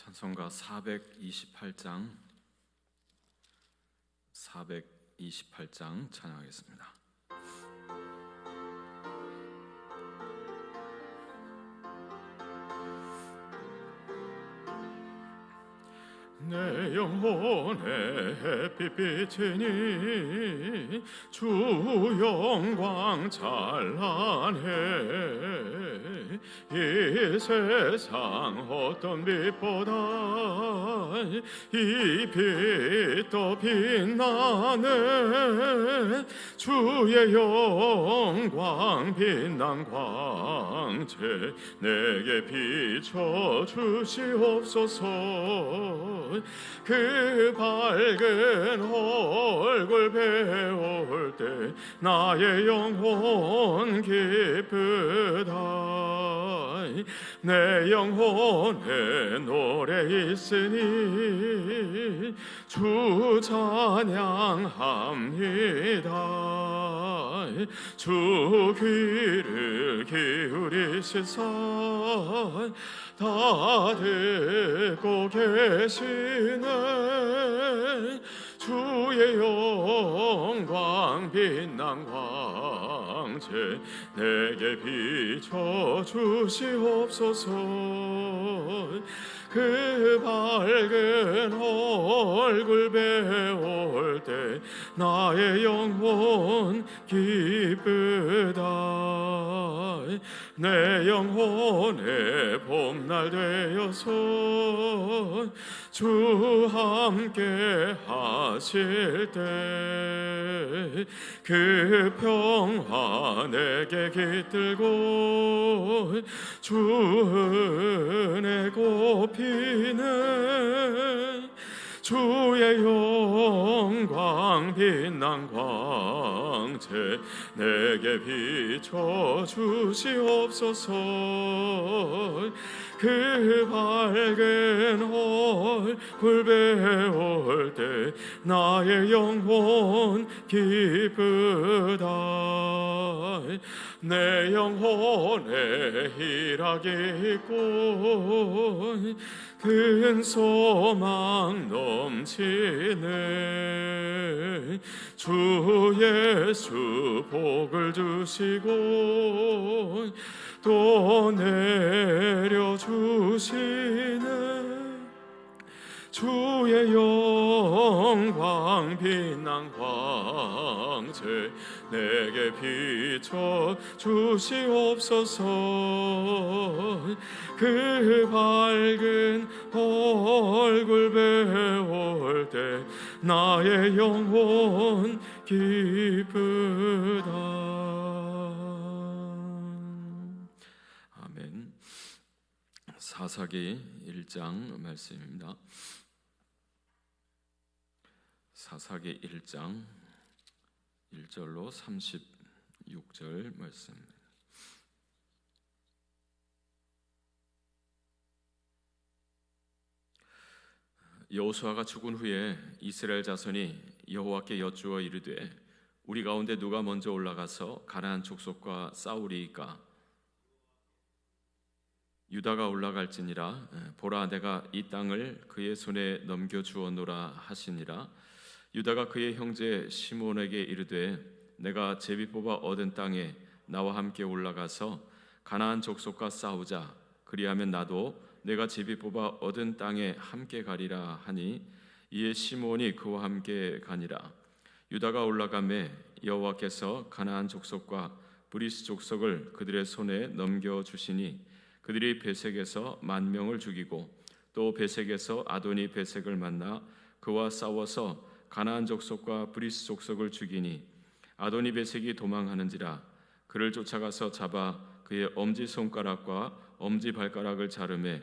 찬송가 428장 찬양하겠습니다. 내 영혼의 햇빛 비치니 주 영광 찬란해. 이 세상 어떤 빛보다 이 빛 더 빛나네. 주의 영광 빛난 광채 내게 비춰 주시옵소서. 그 밝은 얼굴 배울 때 나의 영혼 기쁘다. 내 영혼에 노래 있으니 주 찬양합니다. 주 귀를 기울이시사 다 듣고 계시네. 주의 영광 빛난 광채 내게 비춰 주시옵소서. 그 밝은 얼굴 배울 때 나의 영혼 기쁘다. 내 영혼의 봄날 되어서 주 함께 하실 때 그 평화 내게 깃들고 주 은혜 곱이네. 주의 영광 빛난 광채 내게 비춰 주시옵소서. 그 밝은 얼굴 배울 때 나의 영혼 기쁘다. 내 영혼에 희락이 있고 큰 소망 넘치네. 주 예수 복을 주시고 또 내려주시네. 주의 영광 빛난 광채 내게 비춰 주시옵소서. 그 밝은 얼굴 배울 때 나의 영혼 기쁘다. 아멘. 사사기 1장 말씀입니다. 사사기 1장 1절로 36절 말씀. 여호수아가 죽은 후에 이스라엘 자손이 여호와께 여쭈어 이르되 우리 가운데 누가 먼저 올라가서 가나안 족속과 싸우리이까? 유다가 올라갈지니라. 보라, 내가 이 땅을 그의 손에 넘겨 주었노라 하시니라. 유다가 그의 형제 시므온에게 이르되 내가 제비 뽑아 얻은 땅에 나와 함께 올라가서 가나안 족속과 싸우자. 그리하면 나도 내가 제비 뽑아 얻은 땅에 함께 가리라 하니 이에 시므온이 그와 함께 가니라. 유다가 올라가매 여호와께서 가나안 족속과 브리스 족속을 그들의 손에 넘겨 주시니 그들이 베색에서 10,000명을 죽이고 또 베색에서 아도니 베색을 만나 그와 싸워서 가나안 족속과 브리스 족속을 죽이니 아도니 베색이 도망하는지라. 그를 쫓아가서 잡아 그의 엄지 손가락과 엄지 발가락을 자르매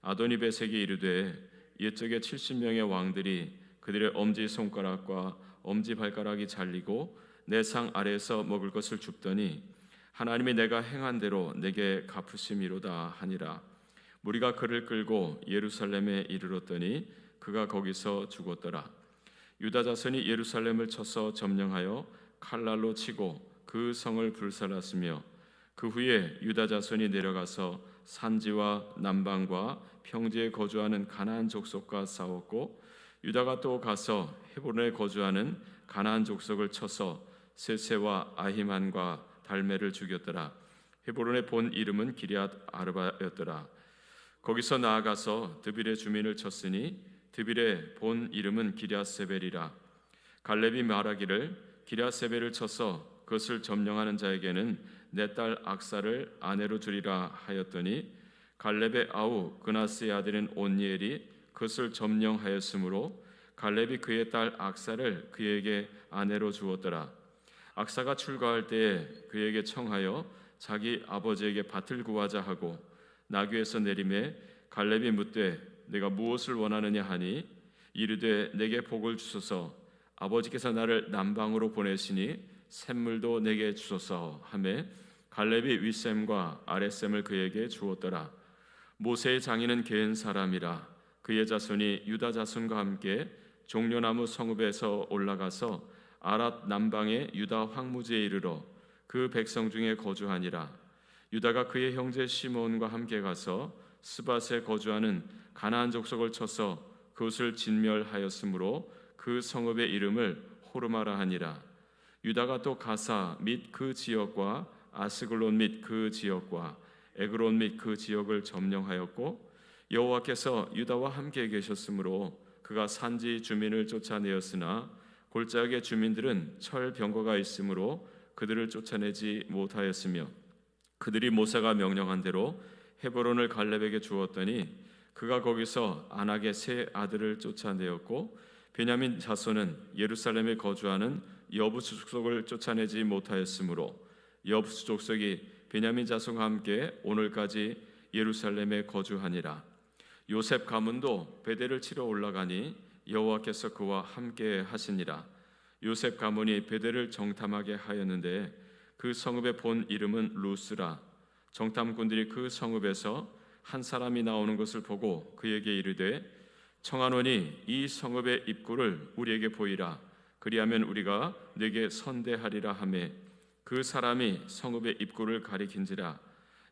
아도니 베색이 이르되 옛적에 70명의 왕들이 그들의 엄지 손가락과 엄지 발가락이 잘리고 내 상 아래에서 먹을 것을 줍더니 하나님이 내가 행한 대로 내게 갚으심이로다 하니라. 무리가 그를 끌고 예루살렘에 이르렀더니 그가 거기서 죽었더라. 유다 자손이 예루살렘을 쳐서 점령하여 칼날로 치고 그 성을 불살랐으며 그 후에 유다 자손이 내려가서 산지와 남방과 평지에 거주하는 가나안 족속과 싸웠고 유다가 또 가서 헤브론에 거주하는 가나안 족속을 쳐서 세세와 아히만과 달메를 죽였더라. 헤브론의 본 이름은 기럇 아르바였더라. 거기서 나아가서 드빌의 주민을 쳤으니 드빌의 본 이름은 기럇세벨이라. 갈렙이 말하기를 기럇세벨을 쳐서 그것을 점령하는 자에게는 내 딸 악사를 아내로 주리라 하였더니 갈렙의 아우 그나스의 아들인 온니엘이 그것을 점령하였으므로 갈렙이 그의 딸 악사를 그에게 아내로 주었더라. 악사가 출가할 때에 그에게 청하여 자기 아버지에게 밭을 구하자 하고 나귀에서 내림에 갈렙이 묻되 내가 무엇을 원하느냐 하니 이르되 내게 복을 주소서 아버지께서 나를 남방으로 보내시니 샘물도 내게 주소서 하매 갈렙이 윗샘과 아랫샘을 그에게 주었더라. 모세의 장인은 게은 사람이라. 그의 자손이 유다 자손과 함께 종려나무 성읍에서 올라가서 아랏 남방의 유다 황무지에 이르러 그 백성 중에 거주하니라. 유다가 그의 형제 시므온과 함께 가서 스밧에 거주하는 가나안 족속을 쳐서 그것을 진멸하였으므로 그 성읍의 이름을 호르마라 하니라. 유다가 또 가사 및 그 지역과 아스글론 및 그 지역과 에그론 및 그 지역을 점령하였고 여호와께서 유다와 함께 계셨으므로 그가 산지 주민을 쫓아내었으나 골짜기의 주민들은 철 병거가 있으므로 그들을 쫓아내지 못하였으며 그들이 모세가 명령한 대로 헤브론을 갈렙에게 주었더니 그가 거기서 아낙의 세 아들을 쫓아내었고 베냐민 자손은 예루살렘에 거주하는 여부수 족속을 쫓아내지 못하였으므로 여부수 족속이 베냐민 자손과 함께 오늘까지 예루살렘에 거주하니라. 요셉 가문도 베델을 치러 올라가니 여호와께서 그와 함께 하시니라. 요셉 가문이 베델을 정탐하게 하였는데 그 성읍의 본 이름은 루스라. 정탐꾼들이 그 성읍에서 한 사람이 나오는 것을 보고 그에게 이르되 청하노니 이 성읍의 입구를 우리에게 보이라. 그리하면 우리가 네게 선대하리라 하매 그 사람이 성읍의 입구를 가리킨지라.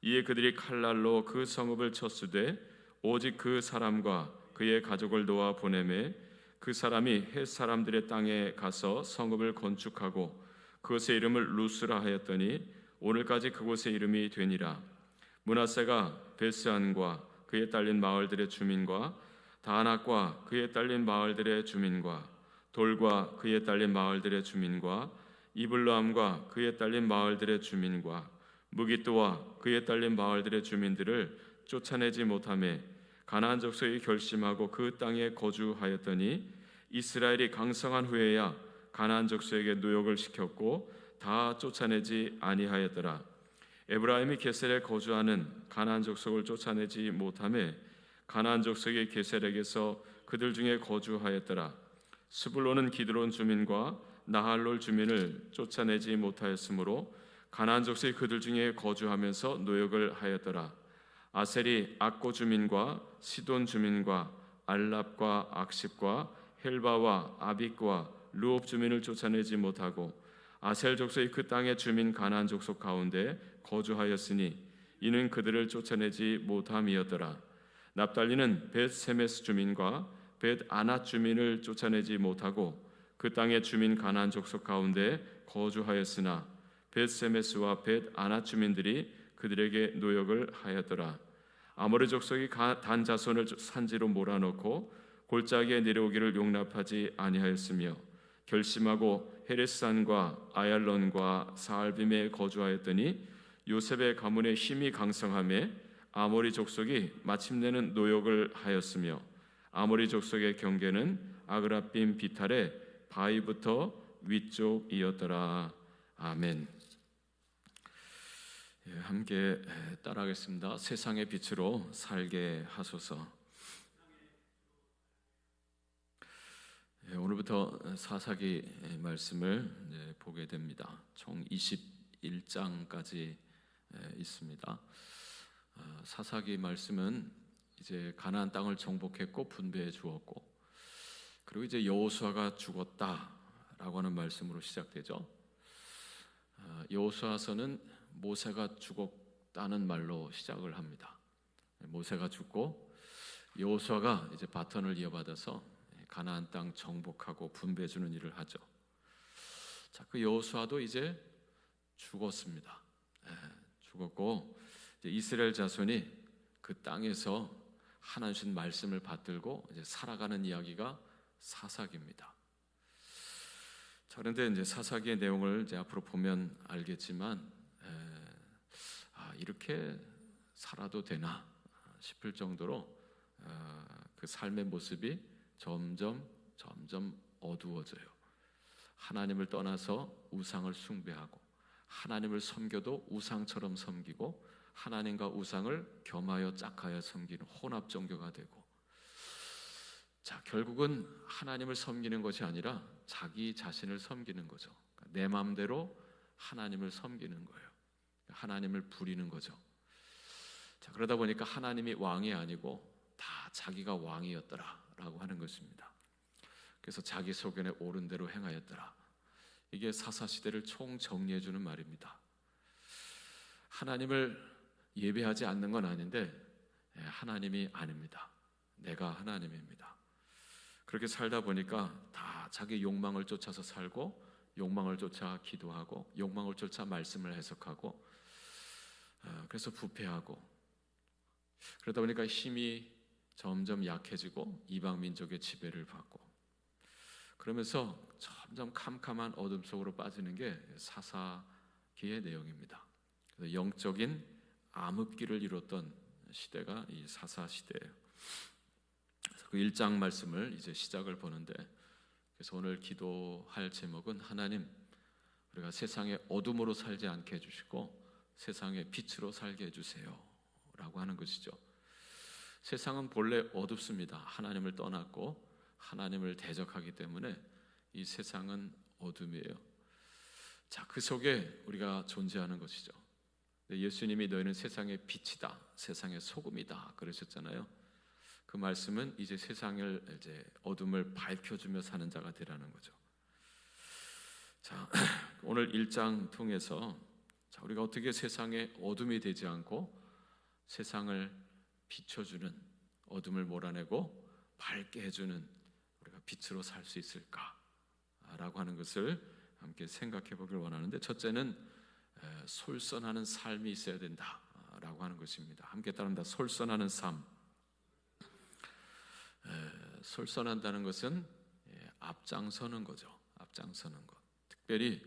이에 그들이 칼날로 그 성읍을 쳤으되 오직 그 사람과 그의 가족을 놓아 보내매 그 사람이 헷 사람들의 땅에 가서 성읍을 건축하고 그것의 이름을 루스라 하였더니 오늘까지 그곳의 이름이 되니라. 므낫세가 베스안과 그에 딸린 마을들의 주민과 다낙과 그에 딸린 마을들의 주민과 돌과 그에 딸린 마을들의 주민과 이블람과 그에 딸린 마을들의 주민과 무기또와 그에 딸린 마을들의 주민들을 쫓아내지 못하매 가나안 족속이 결심하고 그 땅에 거주하였더니 이스라엘이 강성한 후에야 가나안 족속에게 노역을 시켰고 다 쫓아내지 아니하였더라. 에브라임이 게셀에 거주하는 가나안 족속을 쫓아내지 못하매 가나안 족속이 게셀에게서 그들 중에 거주하였더라. 스불론은 기드론 주민과 나할롤 주민을 쫓아내지 못하였으므로 가나안 족속이 그들 중에 거주하면서 노역을 하였더라. 아셀이 악고 주민과 시돈 주민과 알랍과 악십과 헬바와 아빅과 루옵 주민을 쫓아내지 못하고 아셀 족속이 그 땅의 주민 가나안 족속 가운데 거주하였으니 이는 그들을 쫓아내지 못함이었더라. 납달리는 벳세메스 주민과 벳 아낫 주민을 쫓아내지 못하고 그 땅의 주민 가나안 족속 가운데 거주하였으나 벳세메스와 벳 아낫 주민들이 그들에게 노역을 하였더라. 아모리 족속이 단 자손을 산지로 몰아넣고 골짜기에 내려오기를 용납하지 아니하였으며 결심하고 헤레스산과 아얄론과 사알빔에 거주하였더니 요셉의 가문의 힘이 강성하며 아모리 족속이 마침내는 노역을 하였으며 아모리 족속의 경계는 아그라빔 비탈의 바위부터 위쪽이었더라. 아멘. 함께 따라하겠습니다. 세상의 빛으로 살게 하소서. 오늘부터 사사기 말씀을 보게 됩니다. 총 21장까지 있습니다. 사사기 말씀은 이제 가나안 땅을 정복했고 분배해 주었고, 그리고 이제 여호수아가 죽었다라고 하는 말씀으로 시작되죠. 여호수아서는 모세가 죽었다는 말로 시작을 합니다. 모세가 죽고 여호수아가 이제 바톤을 이어받아서 가나안 땅 정복하고 분배해 주는 일을 하죠. 자, 그 여호수아도 이제 죽었습니다. 죽었고 이제 이스라엘 자손이 그 땅에서 하나님 주신 말씀을 받들고 이제 살아가는 이야기가 사사기입니다. 자, 그런데 이제 사사기의 내용을 이제 앞으로 보면 알겠지만 이렇게 살아도 되나 싶을 정도로 그 삶의 모습이 점점 어두워져요. 하나님을 떠나서 우상을 숭배하고 하나님을 섬겨도 우상처럼 섬기고 하나님과 우상을 겸하여 짝하여 섬기는 혼합 종교가 되고, 자, 결국은 하나님을 섬기는 것이 아니라 자기 자신을 섬기는 거죠. 내 마음대로 하나님을 섬기는 거예요. 하나님을 부리는 거죠. 자, 그러다 보니까 하나님이 왕이 아니고 다 자기가 왕이었더라라고 하는 것입니다. 그래서 자기 소견에 옳은 대로 행하였더라. 이게 사사시대를 총정리해 주는 말입니다. 하나님을 예배하지 않는 건 아닌데 하나님이 아닙니다. 내가 하나님입니다. 그렇게 살다 보니까 다 자기 욕망을 쫓아서 살고, 욕망을 쫓아 기도하고, 욕망을 쫓아 말씀을 해석하고, 그래서 부패하고, 그러다 보니까 힘이 점점 약해지고 이방 민족의 지배를 받고, 그러면서 점점 캄캄한 어둠 속으로 빠지는 게 사사기의 내용입니다. 그래서 영적인 암흑기를 이뤘던 시대가 이 사사 시대예요. 그래서 그 1장 말씀을 이제 시작을 보는데, 그래서 오늘 기도할 제목은 하나님, 우리가 세상의 어둠으로 살지 않게 해주시고 세상의 빛으로 살게 해주세요 라고 하는 것이죠. 세상은 본래 어둡습니다. 하나님을 떠났고 하나님을 대적하기 때문에 이 세상은 어둠이에요. 자, 그 속에 우리가 존재하는 것이죠. 예수님이 너희는 세상의 빛이다, 세상의 소금이다 그러셨잖아요. 그 말씀은 이제 세상을 이제 어둠을 밝혀주며 사는 자가 되라는 거죠. 자, 오늘 1장 통해서 자, 우리가 어떻게 세상의 어둠이 되지 않고 세상을 비춰주는, 어둠을 몰아내고 밝게 해주는 우리가 빛으로 살 수 있을까라고 하는 것을 함께 생각해 보길 원하는데, 첫째는 솔선하는 삶이 있어야 된다라고 하는 것입니다. 함께 따릅니다. 솔선하는 삶. 솔선한다는 것은 앞장서는 거죠. 앞장서는 것. 특별히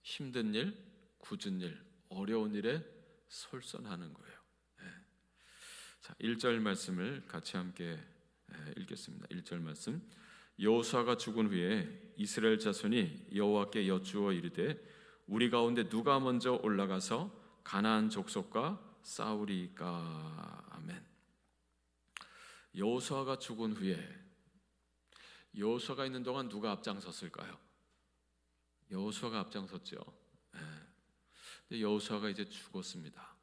힘든 일, 굳은 일, 어려운 일에 솔선하는 거예요. 자, 1절 말씀을 같이 함께 읽겠습니다. 1절 말씀. 여호수아가 죽은 후에 이스라엘 자손이 여호와께 여쭈어 이르되 우리 가운데 누가 먼저 올라가서 가나안 족속과 싸우리까. 아멘. 여호수아가 죽은 후에, 여호수아가 있는 동안 누가 앞장섰을까요? 여호수아가 앞장섰죠. 근데 여호수아가 이제 죽었습니다.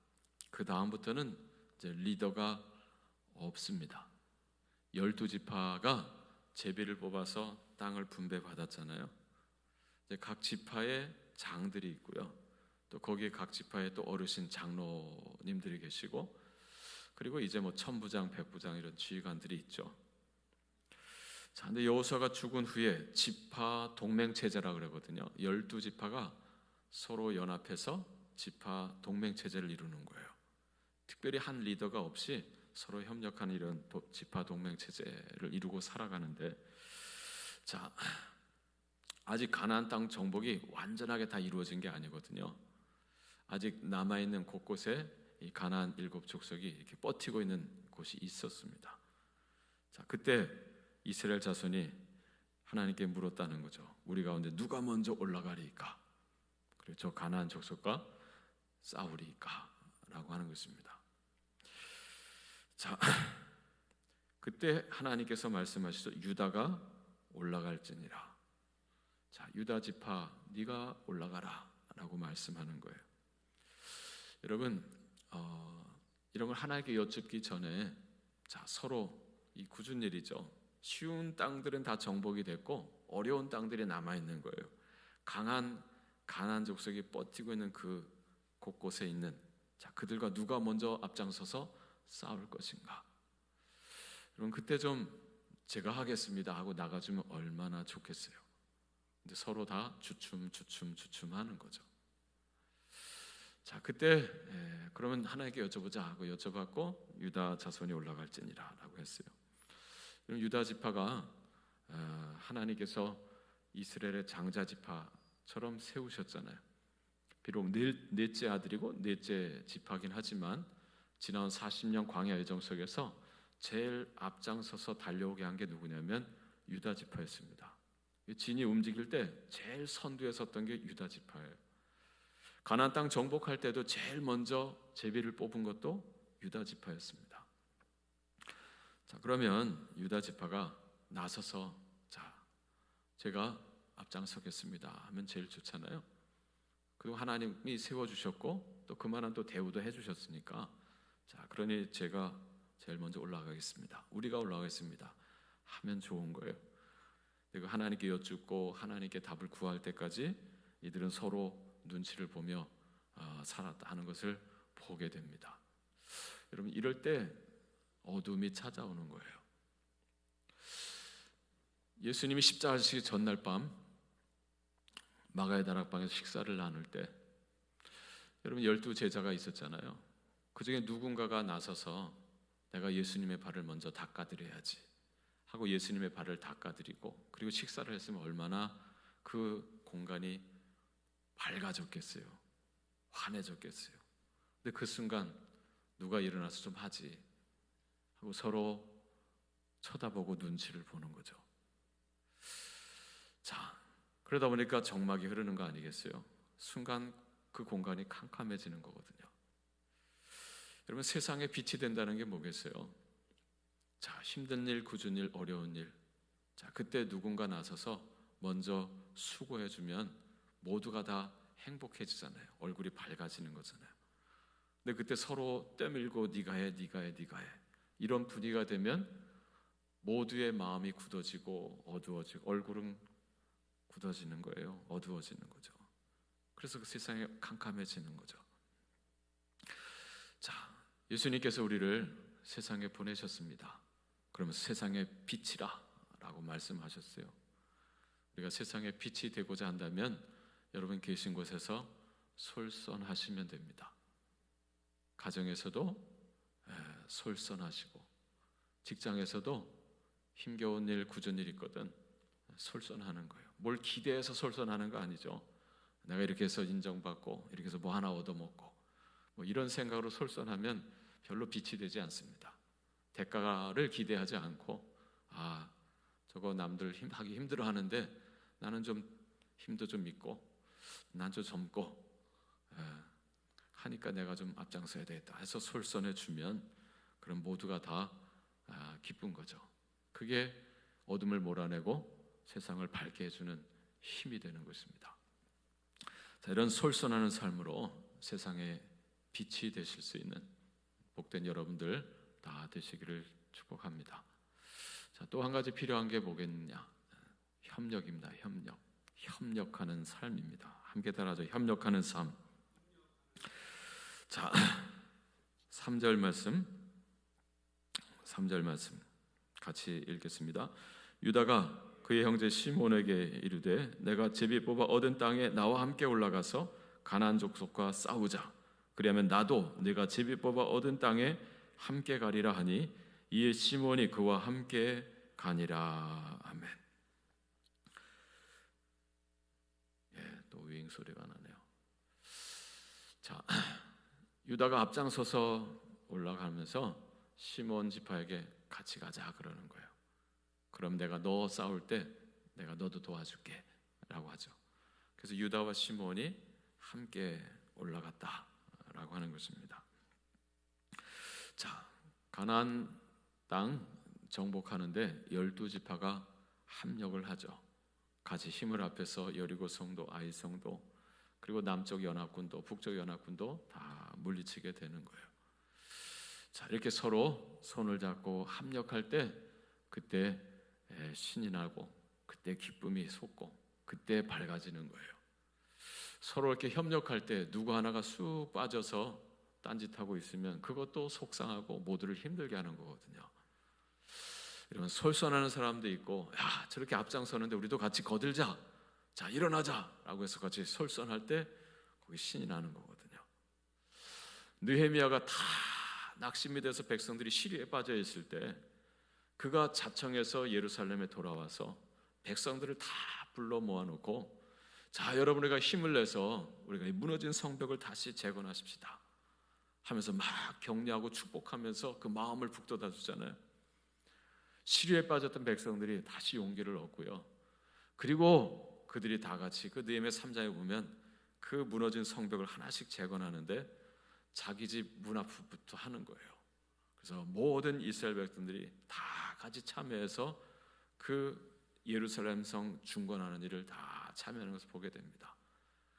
그 다음부터는 이제 리더가 없습니다. 12지파가 제비를 뽑아서 땅을 분배받았잖아요. 이제 각 지파에 장들이 있고요. 또 거기에 각 지파에 또 어르신 장로님들이 계시고, 그리고 이제 뭐 천부장, 백부장 이런 지휘관들이 있죠. 자, 근데 여호수아가 죽은 후에 지파 동맹 체제라 그러거든요. 12지파가 서로 연합해서 지파 동맹 체제를 이루는 거예요. 특별히 한 리더가 없이 서로 협력하는 이런 지파 동맹 체제를 이루고 살아가는데, 자, 아직 가나안 땅 정복이 완전하게 다 이루어진 게 아니거든요. 아직 남아 있는 곳곳에 이 가나안 7족속이 이렇게 버티고 있는 곳이 있었습니다. 자, 그때 이스라엘 자손이 하나님께 물었다는 거죠. 우리 가운데 누가 먼저 올라가리까? 그리고 저 가나안 족속과 싸우리까라고 하는 것입니다. 자, 그때 하나님께서 말씀하시죠. 유다가 올라갈지니라. 자, 유다 지파 네가 올라가라라고 말씀하는 거예요. 여러분, 이런 걸 하나님께 여쭙기 전에 자, 서로 이 굳은 일이죠. 쉬운 땅들은 다 정복이 됐고 어려운 땅들이 남아 있는 거예요. 강한 가나안 족속이 버티고 있는 그 곳곳에 있는 자, 그들과 누가 먼저 앞장서서 싸울 것인가? 여러분, 그때 좀 제가 하겠습니다 하고 나가주면 얼마나 좋겠어요. 근데 서로 다 주춤 하는 거죠. 자, 그때 그러면 하나님께 여쭤보자 하고 여쭤봤고 유다 자손이 올라갈지니라 라고 했어요. 유다 지파가 하나님께서 이스라엘의 장자 지파처럼 세우셨잖아요. 비록 넷째 아들이고 넷째 지파긴 하지만 지난 40년 광야 여정 속에서 제일 앞장서서 달려오게 한 게 누구냐면 유다 지파였습니다. 진이 움직일 때 제일 선두에 섰던 게 유다 지파예요. 가나안 땅 정복할 때도 제일 먼저 제비를 뽑은 것도 유다 지파였습니다. 자, 그러면 유다 지파가 나서서 자, 제가 앞장서겠습니다 하면 제일 좋잖아요. 그리고 하나님이 세워주셨고 또 그만한 또 대우도 해주셨으니까 자, 그러니 제가 제일 먼저 올라가겠습니다. 우리가 올라가겠습니다 하면 좋은 거예요. 그리고 하나님께 여쭙고 하나님께 답을 구할 때까지 이들은 서로 눈치를 보며 살았다 하는 것을 보게 됩니다. 여러분, 이럴 때 어둠이 찾아오는 거예요. 예수님이 십자가 지시기 전날 밤 마가의 다락방에서 식사를 나눌 때 여러분 12제자가 있었잖아요. 그중에 누군가가 나서서 내가 예수님의 발을 먼저 닦아드려야지 하고 예수님의 발을 닦아드리고 그리고 식사를 했으면 얼마나 그 공간이 밝아졌겠어요. 환해졌겠어요. 근데 그 순간 누가 일어나서 좀 하지 하고 서로 쳐다보고 눈치를 보는 거죠. 자, 그러다 보니까 정막이 흐르는 거 아니겠어요? 순간 그 공간이 캄캄해지는 거거든요. 여러분, 세상에 빛이 된다는 게 뭐겠어요? 자, 힘든 일, 굳은 일, 어려운 일. 자, 그때 누군가 나서서 먼저 수고해주면 모두가 다 행복해지잖아요. 얼굴이 밝아지는 거잖아요. 근데 그때 서로 떼밀고 네가 해 이런 분위기가 되면 모두의 마음이 굳어지고 어두워지고 얼굴은 굳어지는 거예요. 어두워지는 거죠. 그래서 그 세상이 캄캄해지는 거죠. 자, 예수님께서 우리를 세상에 보내셨습니다. 그러면서 세상의 빛이라 라고 말씀하셨어요. 우리가 세상의 빛이 되고자 한다면 여러분 계신 곳에서 솔선하시면 됩니다. 가정에서도 솔선하시고 직장에서도 힘겨운 일, 굳은 일 있거든 솔선하는 거예요. 뭘 기대해서 솔선하는 거 아니죠. 내가 이렇게 해서 인정받고 이렇게 해서 뭐 하나 얻어먹고 뭐 이런 생각으로 솔선하면 별로 빛이 되지 않습니다. 대가를 기대하지 않고 저거 남들 하기 힘들어하는데 나는 좀 힘도 좀 있고 난 좀 젊고 하니까 내가 좀 앞장서야 되겠다 해서 솔선해 주면 그럼 모두가 다 기쁜 거죠. 그게 어둠을 몰아내고 세상을 밝게 해주는 힘이 되는 것입니다. 자, 이런 솔선하는 삶으로 세상에 빛이 되실 수 있는 복된 여러분들 다 되시기를 축복합니다. 자, 또 한 가지 필요한 게 뭐겠느냐? 협력입니다. 협력하는 삶입니다. 함께 따라하죠. 협력하는 삶. 자, 3절 말씀 같이 읽겠습니다. 유다가 그의 형제 시몬에게 이르되 내가 제비 뽑아 얻은 땅에 나와 함께 올라가서 가나안 족속과 싸우자. 그리하면 나도 내가 제비 뽑아 얻은 땅에 함께 가리라 하니 이에 시몬이 그와 함께 가니라. 아멘. 또 위잉 소리가 나네요. 자, 유다가 앞장서서 올라가면서 시몬 지파에게 같이 가자 그러는 거예요. 그럼 내가 너 싸울 때 내가 너도 도와줄게 라고 하죠. 그래서 유다와 시몬이 함께 올라갔다라고 하는 것입니다. 자, 가나안 땅 정복하는데 12지파가 합력을 하죠. 같이 힘을 합해서 여리고 성도, 아이 성도, 그리고 남쪽 연합군도, 북쪽 연합군도 다 물리치게 되는 거예요. 자, 이렇게 서로 손을 잡고 합력할 때 그때 신이 나고 그때 기쁨이 솟고 그때 밝아지는 거예요. 서로 이렇게 협력할 때 누구 하나가 쑥 빠져서 딴짓하고 있으면 그것도 속상하고 모두를 힘들게 하는 거거든요. 이런 솔선하는 사람도 있고, 야, 저렇게 앞장서는데 우리도 같이 거들자, 자 일어나자 라고 해서 같이 솔선할 때 거기 신이 나는 거거든요. 느헤미야가 다 낙심이 돼서 백성들이 시리에 빠져 있을 때 그가 자청해서 예루살렘에 돌아와서 백성들을 다 불러 모아놓고, 자 여러분, 우리가 힘을 내서 우리가 이 무너진 성벽을 다시 재건하십시다 하면서 막 격려하고 축복하면서 그 마음을 북돋아 주잖아요. 시리에 빠졌던 백성들이 다시 용기를 얻고요. 그리고 그들이 다 같이 그 느헤미야 3장에 보면 그 무너진 성벽을 하나씩 재건하는데 자기 집 문 앞부터 하는 거예요. 그래서 모든 이스라엘 백성들이 다 같이 참여해서 그 예루살렘 성 중건하는 일을 다 참여하는 것을 보게 됩니다.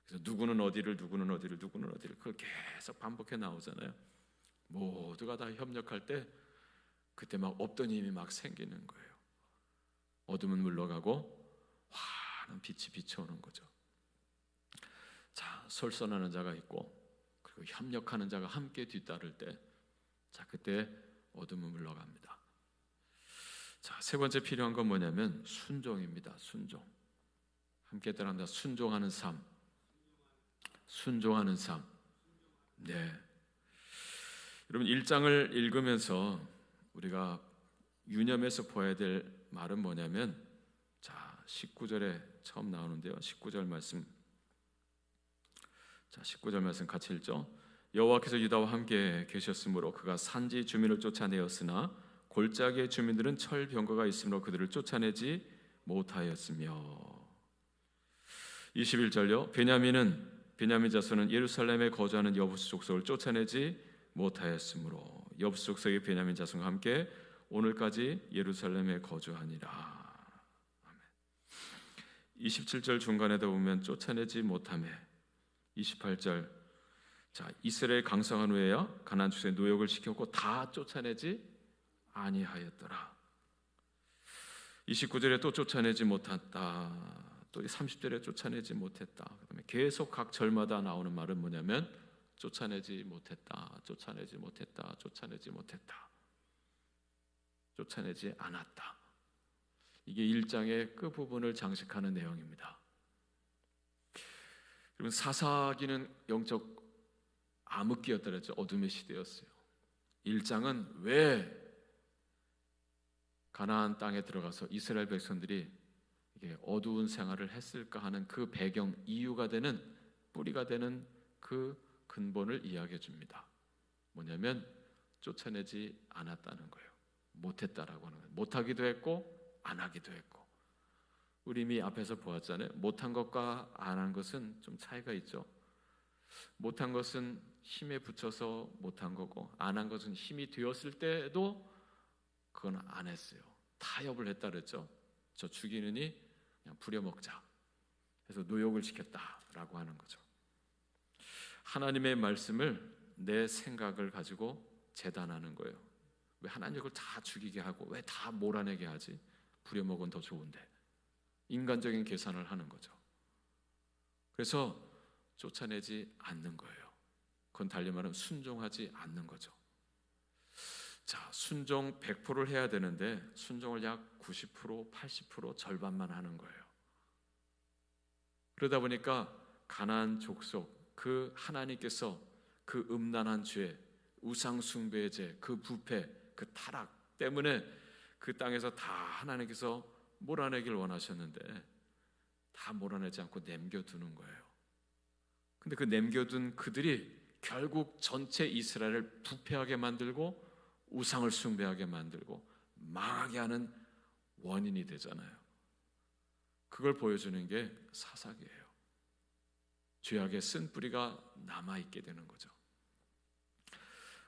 그래서 누구는 어디를, 누구는 어디를, 누구는 어디를, 그걸 계속 반복해 나오잖아요. 모두가 다 협력할 때 그때 막 없던 힘이 막 생기는 거예요. 어둠은 물러가고 환한 빛이 비춰오는 거죠. 자, 솔선하는 자가 있고 그리고 협력하는 자가 함께 뒤따를 때, 자 그때 어둠은 물러갑니다. 자, 세 번째 필요한 건 뭐냐면 순종입니다. 순종. 함께 따라합니다. 순종하는 삶. 순종하는 삶. 네. 여러분 1장을 읽으면서 우리가 유념해서 보아야 될 말은 뭐냐면, 자 19절에 처음 나오는데요. 19절 말씀. 자 19절 말씀 같이 읽죠. 여호와께서 유다와 함께 계셨으므로 그가 산지 주민을 쫓아내었으나 골짜기의 주민들은 철병거가 있으므로 그들을 쫓아내지 못하였으며. 21절요. 베냐민 자손은 예루살렘에 거주하는 여부수 족속을 쫓아내지 못하였으므로 여부수 족속의 베냐민 자손과 함께 오늘까지 예루살렘에 거주하니라. 아멘. 27절 중간에도 보면 쫓아내지 못하며, 28절 자 이스라엘 강성한 후에야 가나안 족속의 노역을 시켰고 다 쫓아내지 아니하였더라. 29절에 또 쫓아내지 못했다. 또 30절에 쫓아내지 못했다. 그다음에 계속 각 절마다 나오는 말은 뭐냐면 쫓아내지 못했다, 쫓아내지 못했다, 쫓아내지 못했다, 쫓아내지 않았다. 이게 1장의 끝부분을 장식하는 내용입니다. 여러분 사사기는 영적 암흑기였다 그랬죠. 어둠의 시대였어요. 1장은 왜 가나안 땅에 들어가서 이스라엘 백성들이 이게 어두운 생활을 했을까 하는 그 배경, 이유가 되는, 뿌리가 되는 그 근본을 이야기해 줍니다. 뭐냐면 쫓아내지 않았다는 거예요. 못했다라고 하는 거예요. 못하기도 했고 안 하기도 했고. 우리 이미 앞에서 보았잖아요. 못한 것과 안 한 것은 좀 차이가 있죠. 못한 것은 힘에 붙여서 못한 거고, 안 한 것은 힘이 되었을 때도 그건 안 했어요. 타협을 했다 그랬죠. 저 죽이느니 그냥 부려먹자 해서 노역을 시켰다라고 하는 거죠. 하나님의 말씀을 내 생각을 가지고 재단하는 거예요. 왜 하나님 이걸 다 죽이게 하고 왜 다 몰아내게 하지? 부려먹으면 더 좋은데. 인간적인 계산을 하는 거죠. 그래서 쫓아내지 않는 거예요. 그건 달리 말하면 순종하지 않는 거죠. 자, 순종 100%를 해야 되는데 순종을 약 90%, 80% 절반만 하는 거예요. 그러다 보니까 가나안 족속, 그 하나님께서 그 음란한 죄, 우상 숭배의 죄, 그 부패, 그 타락 때문에 그 땅에서 다 하나님께서 몰아내길 원하셨는데 다 몰아내지 않고 남겨두는 거예요. 근데 그 남겨둔 그들이 결국 전체 이스라엘을 부패하게 만들고 우상을 숭배하게 만들고 망하게 하는 원인이 되잖아요. 그걸 보여주는 게 사사기예요. 죄악의 쓴뿌리가 남아있게 되는 거죠.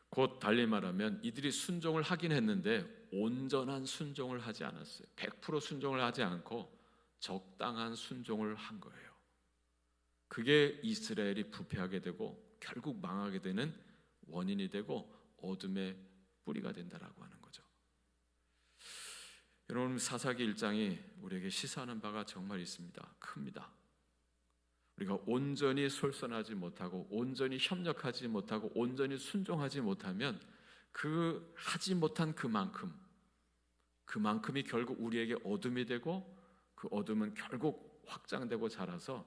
곧 달리 말하면 이들이 순종을 하긴 했는데 온전한 순종을 하지 않았어요. 100% 순종을 하지 않고 적당한 순종을 한 거예요. 그게 이스라엘이 부패하게 되고 결국 망하게 되는 원인이 되고 어둠의 뿌리가 된다라고 하는 거죠. 여러분 사사기 1장이 우리에게 시사하는 바가 정말 있습니다. 큽니다. 우리가 온전히 솔선하지 못하고 온전히 협력하지 못하고 온전히 순종하지 못하면 그 하지 못한 그만큼이 결국 우리에게 어둠이 되고 그 어둠은 결국 확장되고 자라서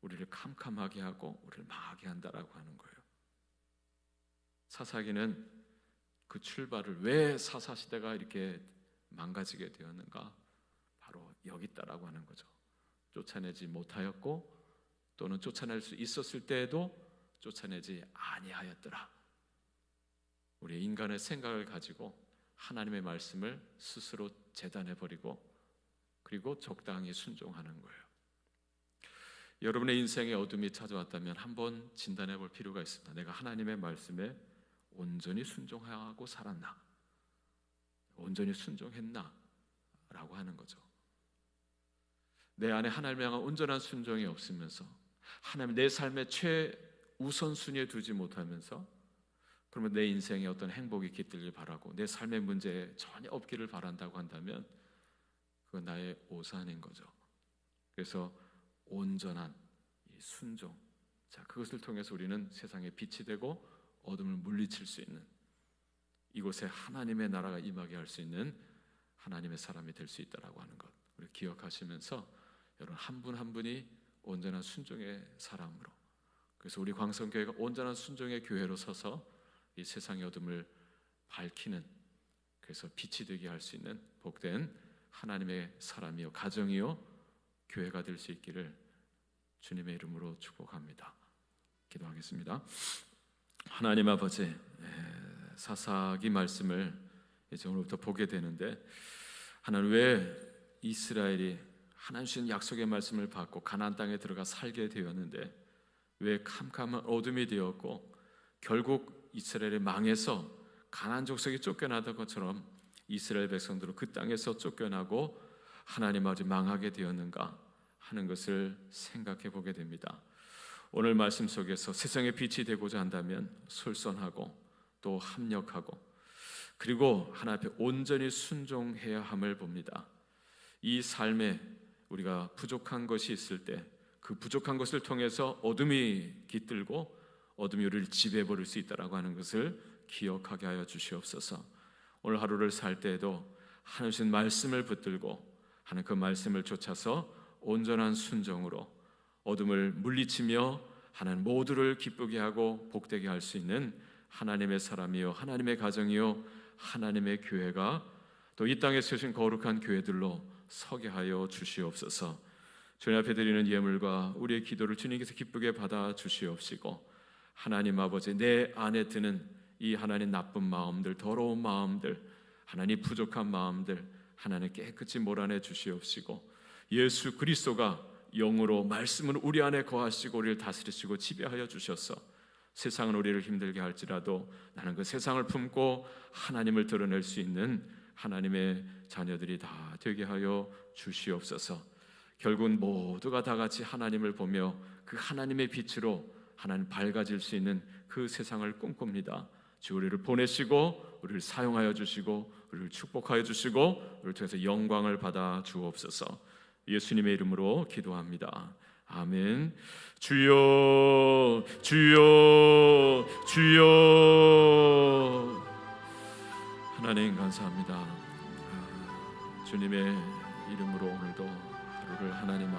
우리를 캄캄하게 하고 우리를 망하게 한다라고 하는 거예요. 사사기는 그 출발을, 왜 사사시대가 이렇게 망가지게 되었는가, 바로 여기 있다라고 하는 거죠. 쫓아내지 못하였고 또는 쫓아낼 수 있었을 때에도 쫓아내지 아니하였더라. 우리 인간의 생각을 가지고 하나님의 말씀을 스스로 재단해버리고 그리고 적당히 순종하는 거예요. 여러분의 인생에 어둠이 찾아왔다면 한번 진단해 볼 필요가 있습니다. 내가 하나님의 말씀에 온전히 순종하고 살았나? 온전히 순종했나? 라고 하는 거죠. 내 안에 하나님을 향한 온전한 순종이 없으면서 하나님 내 삶의 최우선순위에 두지 못하면서, 그러면 내 인생에 어떤 행복이 깃들길 바라고 내 삶의 문제에 전혀 없기를 바란다고 한다면 그건 나의 오산인 거죠. 그래서 온전한 이 순종, 자, 그것을 통해서 우리는 세상에 빛이 되고 어둠을 물리칠 수 있는, 이곳에 하나님의 나라가 임하게 할 수 있는 하나님의 사람이 될 수 있다라고 하는 것, 우리 기억하시면서 여러분 한 분 한 분이 온전한 순종의 사람으로, 그래서 우리 광성교회가 온전한 순종의 교회로 서서 이 세상의 어둠을 밝히는, 그래서 빛이 되게 할 수 있는 복된 하나님의 사람이요 가정이요 교회가 될 수 있기를 주님의 이름으로 축복합니다. 기도하겠습니다. 하나님 아버지, 사사기 말씀을 이제 오늘부터 보게 되는데, 하나님 왜 이스라엘이 하나님 주신 약속의 말씀을 받고 가나안 땅에 들어가 살게 되었는데 왜 캄캄한 어둠이 되었고 결국 이스라엘이 망해서 가나안 족속이 쫓겨나던 것처럼 이스라엘 백성들은 그 땅에서 쫓겨나고 하나님 아버지 망하게 되었는가 하는 것을 생각해 보게 됩니다. 오늘 말씀 속에서 세상의 빛이 되고자 한다면 솔선하고 또 합력하고 그리고 하나님 앞에 온전히 순종해야 함을 봅니다. 이 삶에 우리가 부족한 것이 있을 때 그 부족한 것을 통해서 어둠이 깃들고 어둠이 우리를 지배해버릴 수 있다라고 하는 것을 기억하게 하여 주시옵소서. 오늘 하루를 살 때에도 하나님 말씀을 붙들고 하는 그 말씀을 쫓아서 온전한 순종으로 어둠을 물리치며 하나님 모두를 기쁘게 하고 복되게 할 수 있는 하나님의 사람이요 하나님의 가정이요 하나님의 교회가 또 이 땅에 세우신 거룩한 교회들로 서게 하여 주시옵소서. 주님 앞에 드리는 예물과 우리의 기도를 주님께서 기쁘게 받아 주시옵시고, 하나님 아버지 내 안에 드는 이 하나님 나쁜 마음들, 더러운 마음들, 하나님 부족한 마음들 하나님 깨끗이 몰아내 주시옵시고, 예수 그리스도가 영으로 말씀으로 우리 안에 거하시고 우리를 다스리시고 지배하여 주셔서 세상은 우리를 힘들게 할지라도 나는 그 세상을 품고 하나님을 드러낼 수 있는 하나님의 자녀들이 다 되게 하여 주시옵소서. 결국은 모두가 다 같이 하나님을 보며 그 하나님의 빛으로 하나님 밝아질 수 있는 그 세상을 꿈꿉니다. 주 우리를 보내시고 우리를 사용하여 주시고 우리를 축복하여 주시고 우리를 통해서 영광을 받아 주옵소서. 예수님의 이름으로 기도합니다. 아멘. 주여 주여 주여. 하나님 감사합니다. 주님의 이름으로 오늘도 하루를 하나님 앞에